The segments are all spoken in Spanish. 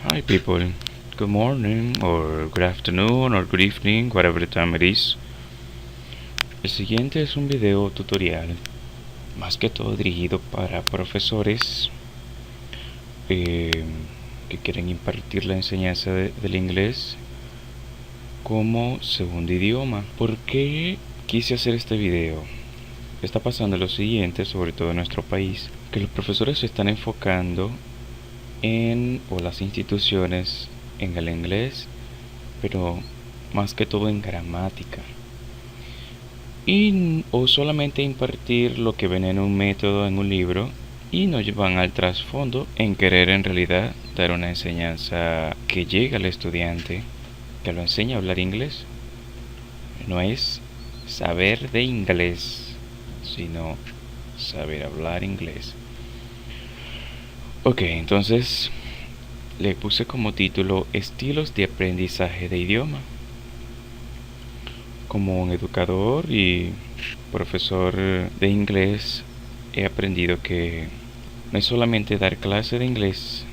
Hi people, good morning or good afternoon or good evening, whatever the time it is. El siguiente es un video tutorial, más que todo dirigido para profesores que quieren impartir la enseñanza del inglés como segundo idioma. ¿Por qué quise hacer este video? Está pasando lo siguiente, sobre todo en nuestro país, que los profesores se están enfocando o las instituciones en el inglés, pero más que todo en gramática, o solamente impartir lo que ven en un método, en un libro, y no van al trasfondo en querer en realidad dar una enseñanza que llegue al estudiante, que lo enseñe a hablar inglés. No es saber de inglés, sino saber hablar inglés. Ok, entonces le puse como título Estilos de aprendizaje de idioma. Como un educador y profesor de inglés, he aprendido que no es solamente dar clase de inglés,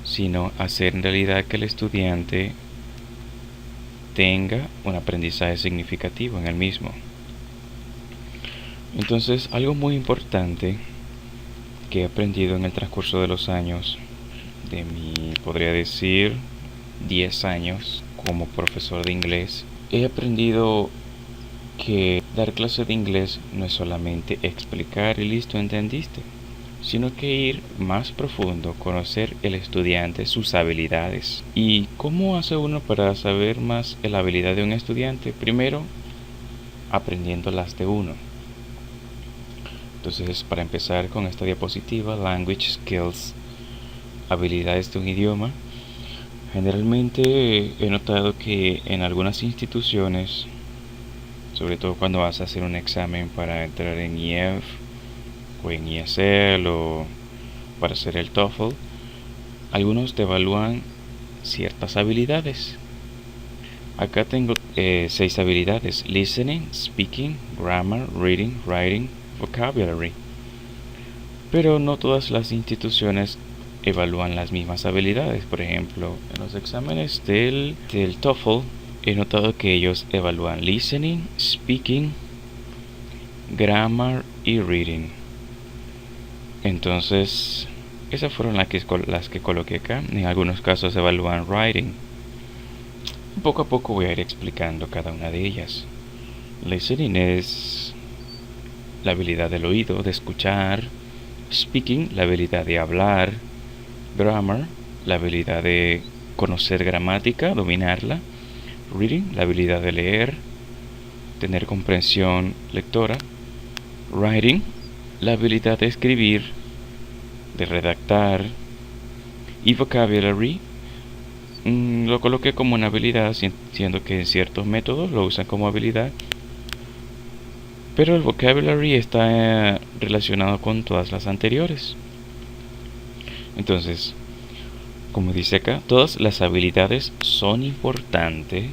sino hacer en realidad que el estudiante tenga un aprendizaje significativo en el mismo. Entonces, algo muy importante que he aprendido en el transcurso de los años, de podría decir, 10 años como profesor de inglés, he aprendido que dar clase de inglés no es solamente explicar y listo, entendiste, sino que ir más profundo, conocer el estudiante, sus habilidades. ¿Y cómo hace uno para saber más la habilidad de un estudiante? Primero, aprendiendo las de uno. Entonces, para empezar con esta diapositiva, Language Skills, habilidades de un idioma. Generalmente he notado que en algunas instituciones, sobre todo cuando vas a hacer un examen para entrar en EF o en ESL o para hacer el TOEFL, algunos te evalúan ciertas habilidades. Acá tengo 6 habilidades: listening, speaking, grammar, reading, writing, vocabulary. Pero no todas las instituciones evalúan las mismas habilidades. Por ejemplo, en los exámenes del TOEFL he notado que ellos evalúan listening, speaking, grammar y reading. Entonces, esas fueron las que coloqué acá. En algunos casos evalúan writing. Poco a poco voy a ir explicando cada una de ellas. Listening es la habilidad del oído, de escuchar. Speaking, la habilidad de hablar. Grammar, la habilidad de conocer gramática, dominarla. Reading, la habilidad de leer, tener comprensión lectora. Writing, la habilidad de escribir, de redactar. Y vocabulary, lo coloqué como una habilidad, siendo que en ciertos métodos lo usan como habilidad, pero el vocabulary está relacionado con todas las anteriores. Entonces, como dice acá, todas las habilidades son importantes,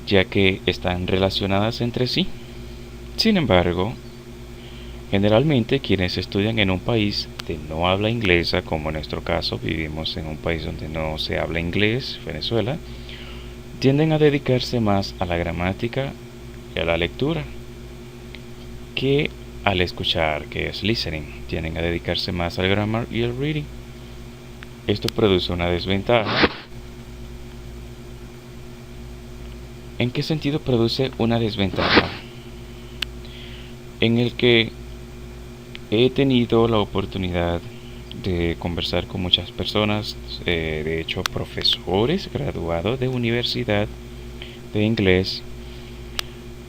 ya que están relacionadas entre sí. Sin embargo, generalmente quienes estudian en un país de no habla inglesa, como en nuestro caso vivimos en un país donde no se habla inglés, Venezuela, tienden a dedicarse más a la gramática y a la lectura que al escuchar, que es listening. Tienden a dedicarse más al grammar y al reading. Esto produce una desventaja. ¿En qué sentido produce una desventaja? En el que he tenido la oportunidad de conversar con muchas personas, de hecho profesores graduados de universidad de inglés,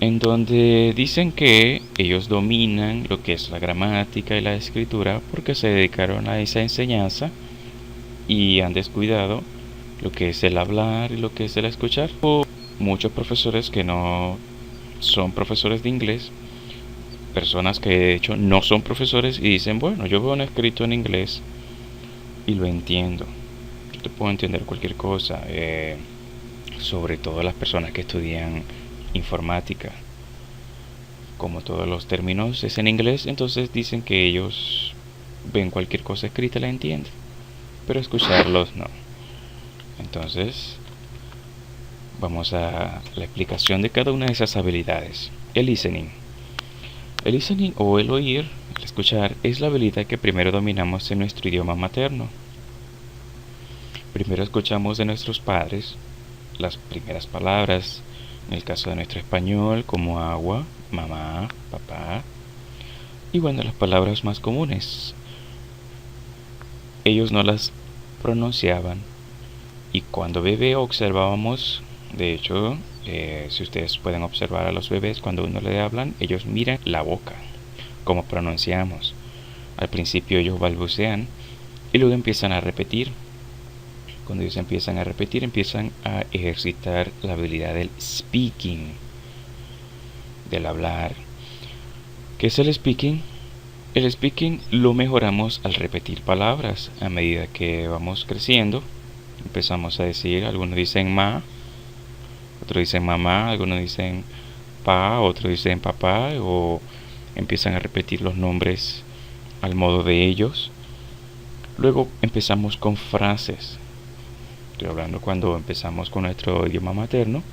en donde dicen que ellos dominan lo que es la gramática y la escritura porque se dedicaron a esa enseñanza y han descuidado lo que es el hablar y lo que es el escuchar. O muchos profesores que no son profesores de inglés, personas que de hecho no son profesores y dicen, bueno, yo veo un escrito en inglés y lo entiendo, yo te puedo entender cualquier cosa, sobre todo las personas que estudian informática. Como todos los términos es en inglés, entonces dicen que ellos ven cualquier cosa escrita y la entienden, pero escucharlos no. Entonces, vamos a la explicación de cada una de esas habilidades. El listening. El listening o el oír, el escuchar, es la habilidad que primero dominamos en nuestro idioma materno. Primero escuchamos de nuestros padres las primeras palabras, en el caso de nuestro español, como agua, mamá, papá, y bueno, las palabras más comunes. Ellos no las pronunciaban, y cuando bebé observábamos, de hecho, si ustedes pueden observar a los bebés, cuando uno le hablan, ellos miran la boca, como pronunciamos. Al principio ellos balbucean y luego empiezan a repetir. Cuando ellos empiezan a repetir, empiezan a ejercitar la habilidad del speaking, del hablar. ¿Qué es el speaking? El speaking lo mejoramos al repetir palabras. A medida que vamos creciendo, empezamos a decir, algunos dicen ma, otros dicen mamá, algunos dicen pa, otros dicen papá, o empiezan a repetir los nombres al modo de ellos. Luego empezamos con frases. Estoy hablando cuando empezamos con nuestro idioma materno.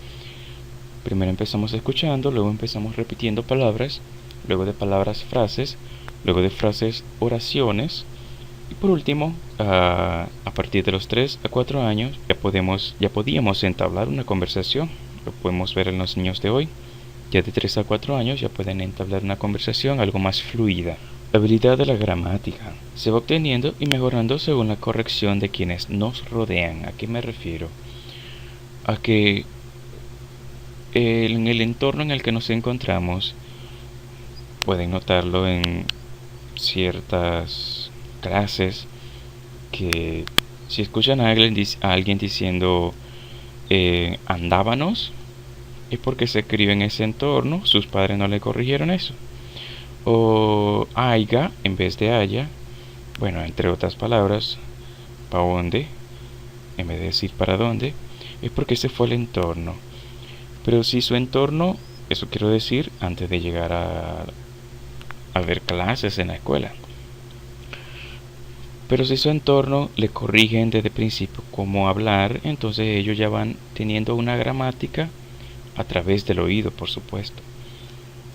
Primero empezamos escuchando, luego empezamos repitiendo palabras, luego de palabras frases, luego de frases oraciones, y por último, a partir de los 3 a 4 años ya podíamos entablar una conversación. Lo podemos ver en los niños de hoy. Ya de 3 a 4 años ya pueden entablar una conversación algo más fluida. La habilidad de la gramática se va obteniendo y mejorando según la corrección de quienes nos rodean. ¿A qué me refiero? A que en el entorno en el que nos encontramos, pueden notarlo en ciertas clases, que si escuchan a alguien diciendo andábanos, es porque se crió en ese entorno, sus padres no le corrigieron eso. O aiga en vez de haya, bueno, entre otras palabras, pa' dónde, en vez de decir para dónde, es porque ese fue el entorno. Pero si su entorno, eso quiero decir, antes de llegar a ver clases en la escuela. Pero si su entorno le corrigen desde el principio cómo hablar, entonces ellos ya van teniendo una gramática a través del oído, por supuesto.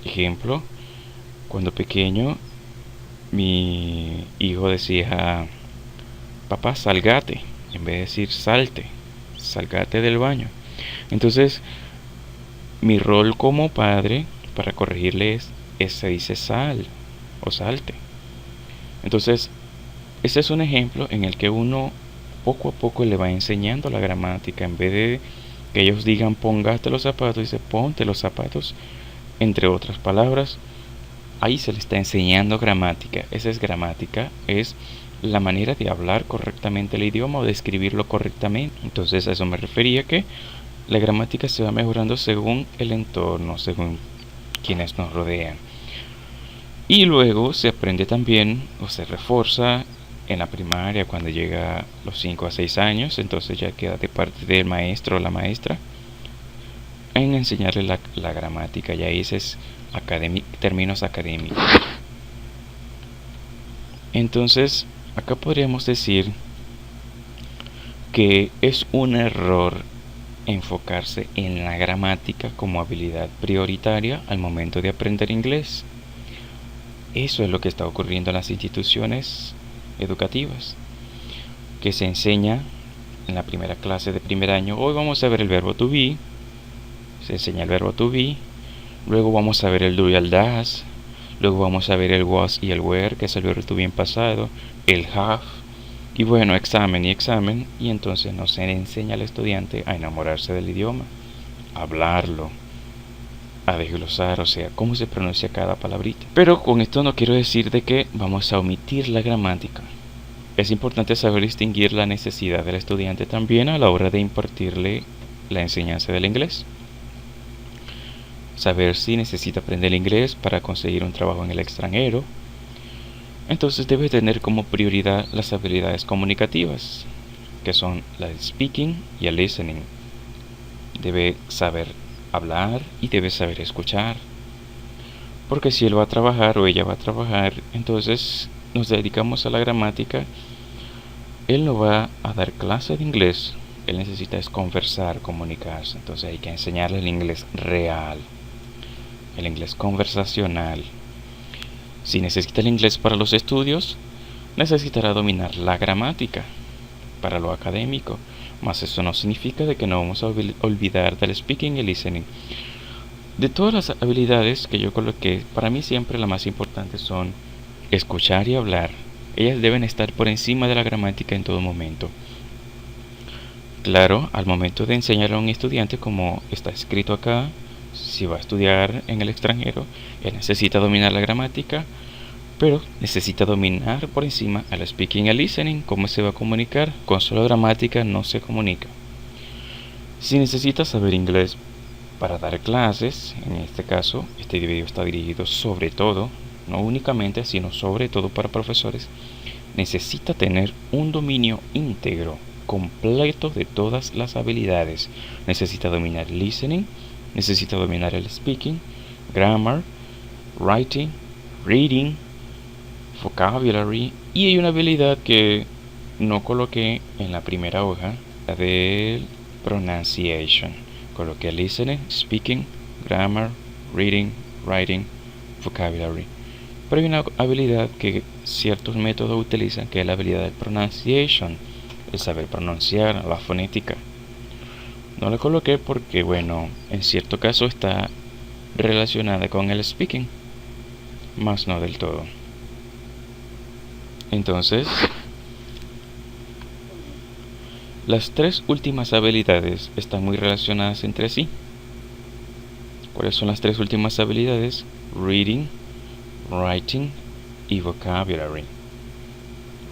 Ejemplo, cuando pequeño, mi hijo decía, papá, salgate, en vez de decir salte, salgate del baño. Entonces, mi rol como padre para corregirle se dice sal o salte. Entonces, ese es un ejemplo en el que uno poco a poco le va enseñando la gramática. En vez de que ellos digan póngate los zapatos, dice ponte los zapatos, entre otras palabras. Ahí se le está enseñando gramática. Esa es gramática, es la manera de hablar correctamente el idioma o de escribirlo correctamente. Entonces a eso me refería, que la gramática se va mejorando según el entorno, según quienes nos rodean. Y luego se aprende también o se refuerza en la primaria cuando llega a los 5 a 6 años. Entonces ya queda de parte del maestro o la maestra en enseñarle la gramática. Ya ese es términos académicos. Entonces acá podríamos decir que es un error enfocarse en la gramática como habilidad prioritaria al momento de aprender inglés. Eso es lo que está ocurriendo en las instituciones educativas, que se enseña en la primera clase de primer año. Hoy vamos a ver el verbo to be, se enseña el verbo to be, luego vamos a ver el do y el does, luego vamos a ver el was y el were, que es el verbo to be en pasado, el have, y bueno, examen, y entonces no se enseña al estudiante a enamorarse del idioma, a hablarlo, a desglosar, o sea, cómo se pronuncia cada palabrita. Pero con esto no quiero decir de que vamos a omitir la gramática. Es importante saber distinguir la necesidad del estudiante también a la hora de impartirle la enseñanza del inglés. Saber si necesita aprender el inglés para conseguir un trabajo en el extranjero. Entonces debe tener como prioridad las habilidades comunicativas, que son la del speaking y el listening. Debe saber hablar y debe saber escuchar, porque si él va a trabajar o ella va a trabajar, entonces nos dedicamos a la gramática, él no va a dar clase de inglés. Él necesita es conversar, comunicarse. Entonces hay que enseñarle el inglés real, el inglés conversacional. Si necesita el inglés para los estudios, necesitará dominar la gramática para lo académico. Mas eso no significa de que no vamos a olvidar del speaking y listening. De todas las habilidades que yo coloqué, para mí siempre las más importantes son escuchar y hablar. Ellas deben estar por encima de la gramática en todo momento. Claro, al momento de enseñarle a un estudiante, como está escrito acá, si va a estudiar en el extranjero, él necesita dominar la gramática, pero necesita dominar por encima al speaking y al listening. ¿Cómo se va a comunicar? Con solo gramática no se comunica. Si necesita saber inglés para dar clases, en este caso, este video está dirigido sobre todo, no únicamente, sino sobre todo para profesores, necesita tener un dominio íntegro, completo de todas las habilidades. Necesita dominar el listening, necesita dominar el speaking, grammar, writing, reading, vocabulary, y hay una habilidad que no coloqué en la primera hoja, la del pronunciation. Coloqué listening, speaking, grammar, reading, writing, vocabulary. Pero hay una habilidad que ciertos métodos utilizan, que es la habilidad de pronunciation, el saber pronunciar, la fonética. No la coloqué porque, bueno, en cierto caso está relacionada con el speaking, más no del todo. Entonces, las tres últimas habilidades están muy relacionadas entre sí. ¿Cuáles son las tres últimas habilidades? Reading, writing y vocabulary.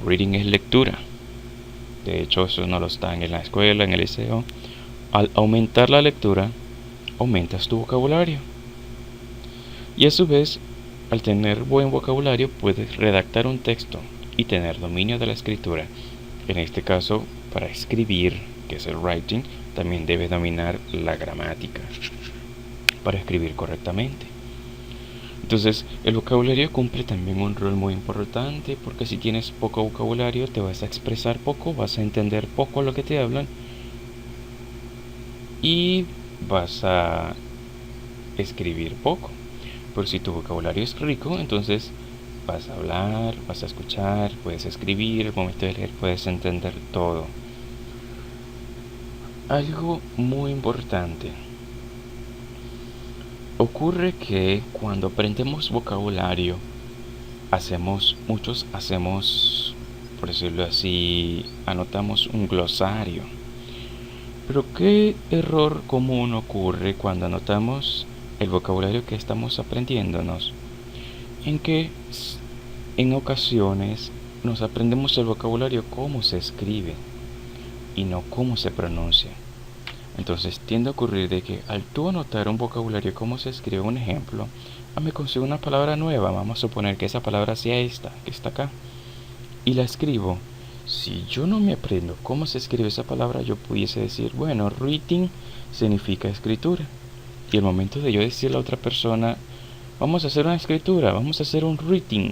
Reading es lectura. De hecho, eso no lo está en la escuela, en el liceo. Al aumentar la lectura, aumentas tu vocabulario. Y a su vez, al tener buen vocabulario, puedes redactar un texto y tener dominio de la escritura. En este caso, para escribir, que es el writing, también debes dominar la gramática para escribir correctamente. Entonces, el vocabulario cumple también un rol muy importante, porque si tienes poco vocabulario, te vas a expresar poco, vas a entender poco lo que te hablan y vas a escribir poco. Pero si tu vocabulario es rico, entonces vas a hablar, vas a escuchar, puedes escribir, al momento de leer puedes entender todo. Algo muy importante. Ocurre que cuando aprendemos vocabulario, muchos hacemos, por decirlo así, anotamos un glosario. Pero ¿qué error común ocurre cuando anotamos el vocabulario que estamos aprendiéndonos? En que en ocasiones nos aprendemos el vocabulario cómo se escribe y no cómo se pronuncia. Entonces tiende a ocurrir de que al tú anotar un vocabulario cómo se escribe, un ejemplo, me consigo una palabra nueva, vamos a suponer que esa palabra sea esta, que está acá, y la escribo. Si yo no me aprendo cómo se escribe esa palabra, yo pudiese decir, bueno, reading significa escritura. Y al momento de yo decirle a otra persona, vamos a hacer una escritura, vamos a hacer un reading,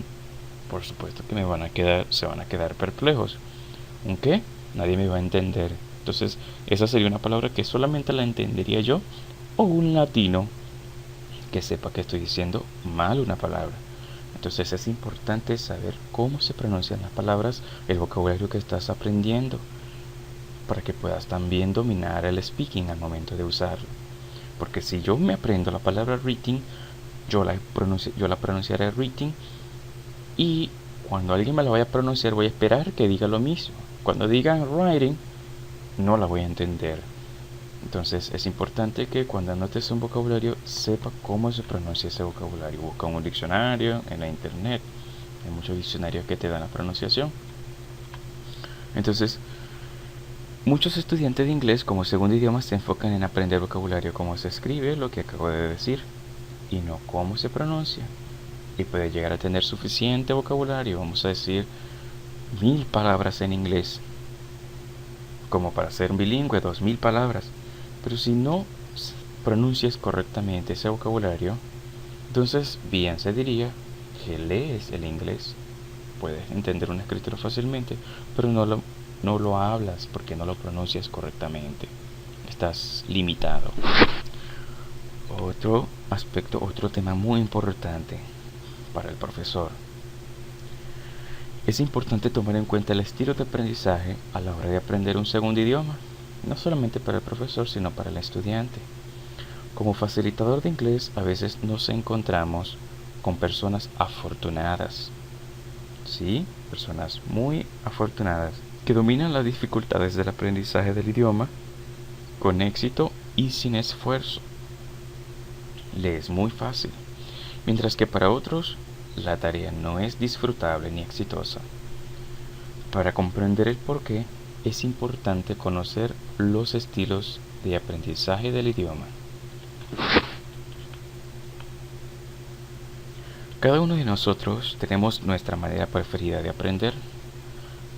por supuesto que se van a quedar perplejos. ¿Un qué? Nadie me va a entender. Entonces, esa sería una palabra que solamente la entendería yo o un latino que sepa que estoy diciendo mal una palabra. Entonces, es importante saber cómo se pronuncian las palabras, el vocabulario que estás aprendiendo, para que puedas también dominar el speaking al momento de usarlo. Porque si yo me aprendo la palabra reading, yo la pronunciaré reading, y cuando alguien me la vaya a pronunciar voy a esperar que diga lo mismo. Cuando digan writing, no la voy a entender. Entonces es importante que cuando anotes un vocabulario sepa cómo se pronuncia ese vocabulario. Busca un diccionario en la internet, hay muchos diccionarios que te dan la pronunciación. Entonces, muchos estudiantes de inglés como segundo idioma se enfocan en aprender vocabulario, cómo se escribe, lo que acabo de decir, y no cómo se pronuncia. Y puede llegar a tener suficiente vocabulario, vamos a decir 1000 palabras en inglés, como para ser bilingüe, 2000 palabras. Pero si no pronuncias correctamente ese vocabulario, entonces bien se diría que lees el inglés, puedes entender una escritura fácilmente, pero no lo hablas porque no lo pronuncias correctamente. Estás limitado. Otro aspecto, otro tema muy importante para el profesor. Es importante tomar en cuenta el estilo de aprendizaje a la hora de aprender un segundo idioma, no solamente para el profesor, sino para el estudiante. Como facilitador de inglés, a veces nos encontramos con personas afortunadas, ¿sí? Personas muy afortunadas que dominan las dificultades del aprendizaje del idioma con éxito y sin esfuerzo. Le es muy fácil, mientras que para otros la tarea no es disfrutable ni exitosa. Para comprender el porqué, es importante conocer los estilos de aprendizaje del idioma. Cada uno de nosotros tenemos nuestra manera preferida de aprender.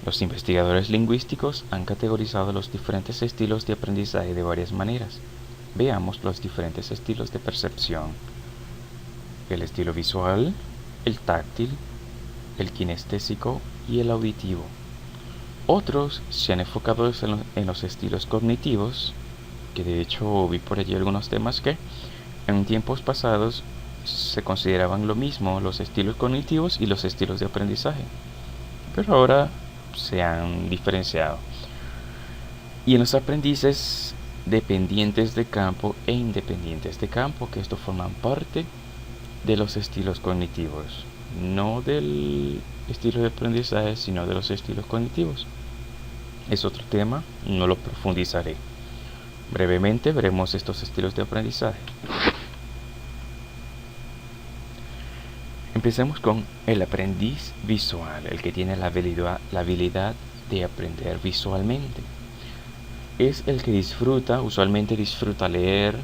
Los investigadores lingüísticos han categorizado los diferentes estilos de aprendizaje de varias maneras. Veamos los diferentes estilos de percepción: el estilo visual, el táctil, el kinestésico y el auditivo. Otros se han enfocado en los estilos cognitivos, que de hecho vi por allí algunos temas que en tiempos pasados se consideraban lo mismo, los estilos cognitivos y los estilos de aprendizaje, pero ahora se han diferenciado. Y en los aprendices dependientes de campo e independientes de campo, que esto forman parte de los estilos cognitivos, no del estilo de aprendizaje, sino de los estilos cognitivos. Es otro tema, no lo profundizaré. Brevemente veremos estos estilos de aprendizaje. Empecemos con el aprendiz visual, el que tiene la habilidad de aprender visualmente. Es el que usualmente disfruta leer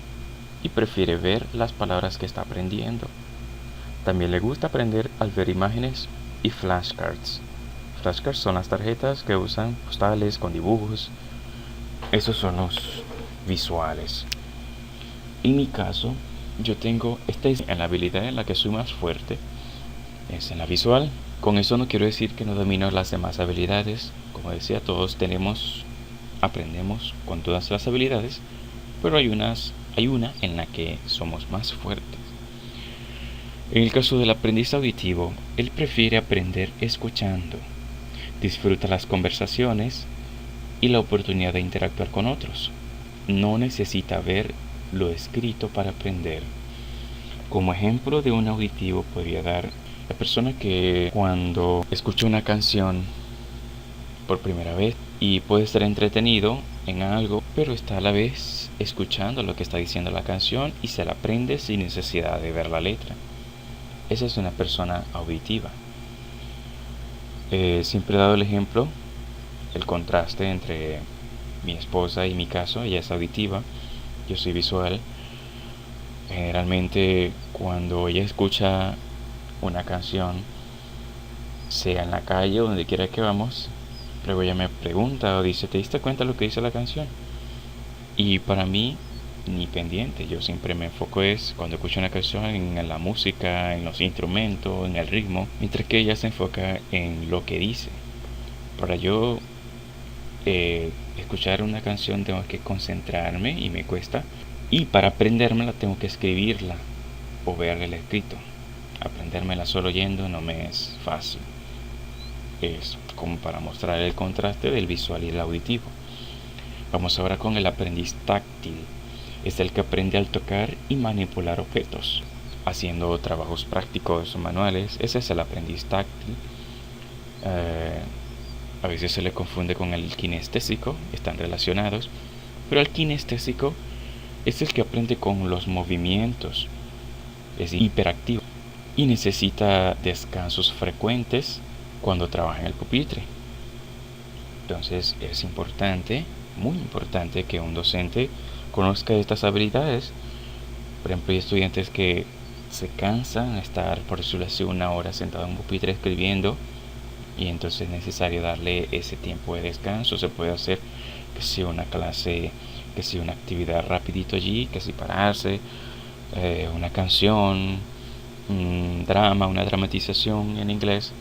y prefiere ver las palabras que está aprendiendo. También le gusta aprender al ver imágenes y flashcards. Flashcards son las tarjetas que usan postales con dibujos. Esos son los visuales. En mi caso, yo tengo en la habilidad en la que soy más fuerte, es en la visual. Con eso no quiero decir que no domino las demás habilidades. Como decía, todos aprendemos con todas las habilidades, pero hay una en la que somos más fuertes. En el caso del aprendiz auditivo, él prefiere aprender escuchando, disfruta las conversaciones y la oportunidad de interactuar con otros. No necesita ver lo escrito para aprender. Como ejemplo de un auditivo podría dar la persona que cuando escucha una canción por primera vez y puede estar entretenido en algo, pero está a la vez escuchando lo que está diciendo la canción y se la aprende sin necesidad de ver la letra. Esa es una persona auditiva. Siempre he dado el ejemplo, el contraste entre mi esposa y mi caso. Ella es auditiva, yo soy visual. Generalmente cuando ella escucha una canción, sea en la calle o donde quiera que vamos, luego ella me pregunta o dice: ¿te diste cuenta de lo que dice la canción? Y para mí, ni pendiente, yo siempre me enfoco cuando escucho una canción, en la música, en los instrumentos, en el ritmo, mientras que ella se enfoca en lo que dice. Para yo escuchar una canción tengo que concentrarme y me cuesta, y para aprendérmela tengo que escribirla o ver el escrito. Aprendérmela solo oyendo no me es fácil. Es como para mostrar el contraste del visual y el auditivo. Vamos ahora con el aprendiz táctil. Es el que aprende al tocar y manipular objetos, haciendo trabajos prácticos o manuales. Ese es el aprendiz táctil. A veces se le confunde con el kinestésico, están relacionados, pero el kinestésico es el que aprende con los movimientos, es hiperactivo y necesita descansos frecuentes cuando trabaja en el pupitre. Entonces es importante, muy importante, que un docente conozca estas habilidades. Por ejemplo, hay estudiantes que se cansan de estar, por decirlo así, 1 hora sentado en un pupitre escribiendo, y entonces es necesario darle ese tiempo de descanso. Se puede hacer que sea una clase, que sea una actividad rapidito allí, que si pararse, una canción, un drama, una dramatización en inglés,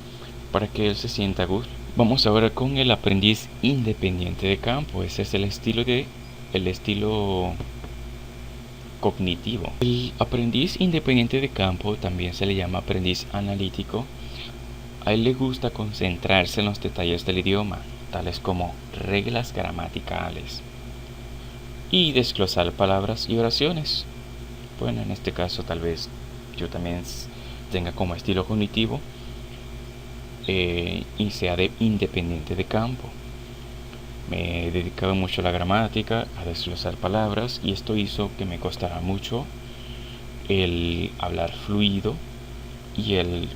para que él se sienta a gusto. Vamos ahora con el aprendiz independiente de campo. Ese es el estilo cognitivo. El aprendiz independiente de campo también se le llama aprendiz analítico. A él le gusta concentrarse en los detalles del idioma, tales como reglas gramaticales, y desglosar palabras y oraciones. Bueno, en este caso tal vez yo también tenga como estilo cognitivo y sea independiente de campo. Me he dedicado mucho a la gramática, a desglosar palabras, y esto hizo que me costara mucho el hablar fluido y el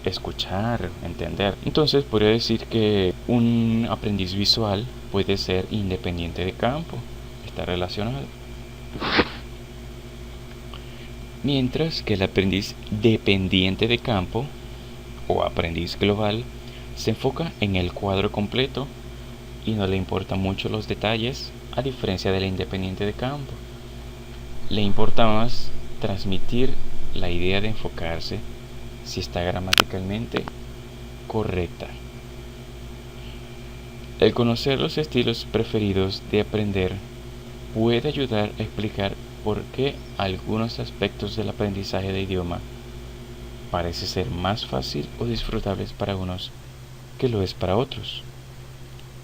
escuchar, entender. Entonces podría decir que un aprendiz visual puede ser independiente de campo, está relacionado. Mientras que el aprendiz dependiente de campo o aprendiz global se enfoca en el cuadro completo y no le importan mucho los detalles, a diferencia del independiente de campo. Le importa más transmitir la idea de enfocarse si está gramaticalmente correcta. El conocer los estilos preferidos de aprender puede ayudar a explicar por qué algunos aspectos del aprendizaje de idioma parece ser más fácil o disfrutables para unos que lo es para otros.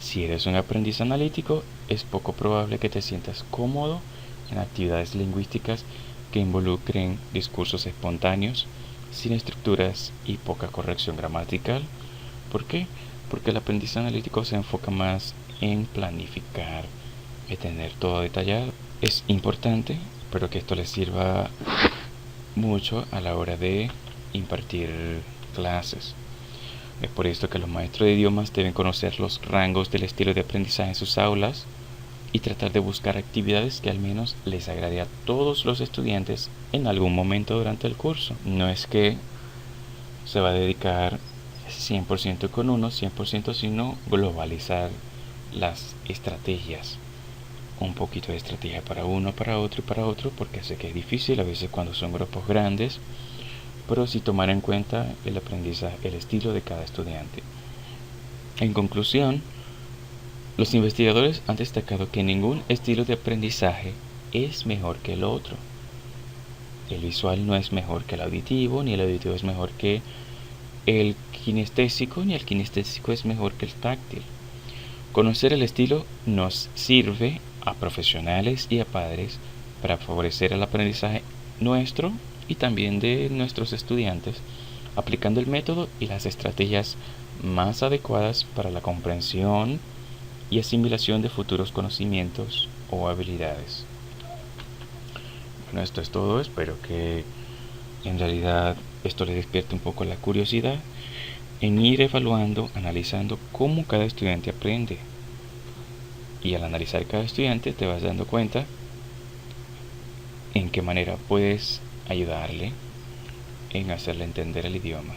Si eres un aprendiz analítico, es poco probable que te sientas cómodo en actividades lingüísticas que involucren discursos espontáneos, sin estructuras y poca corrección gramatical. ¿Por qué? Porque el aprendiz analítico se enfoca más en planificar, en tener todo detallado. Es importante, pero que esto les sirva mucho a la hora de impartir clases. Es por esto que los maestros de idiomas deben conocer los rangos del estilo de aprendizaje en sus aulas y tratar de buscar actividades que al menos les agrade a todos los estudiantes en algún momento durante el curso. No es que se va a dedicar 100% con uno, 100%, sino globalizar las estrategias. Un poquito de estrategia para uno, para otro y para otro, porque sé que es difícil a veces cuando son grupos grandes, pero sí tomar en cuenta el aprendizaje, el estilo de cada estudiante. En conclusión, los investigadores han destacado que ningún estilo de aprendizaje es mejor que el otro. El visual no es mejor que el auditivo, ni el auditivo es mejor que el kinestésico, ni el kinestésico es mejor que el táctil. Conocer el estilo nos sirve a profesionales y a padres para favorecer el aprendizaje nuestro y también de nuestros estudiantes, aplicando el método y las estrategias más adecuadas para la comprensión y asimilación de futuros conocimientos o habilidades. Bueno, esto es todo. Espero que en realidad esto les despierte un poco la curiosidad en ir evaluando, analizando cómo cada estudiante aprende. Y al analizar cada estudiante te vas dando cuenta en qué manera puedes ayudarle en hacerle entender el idioma.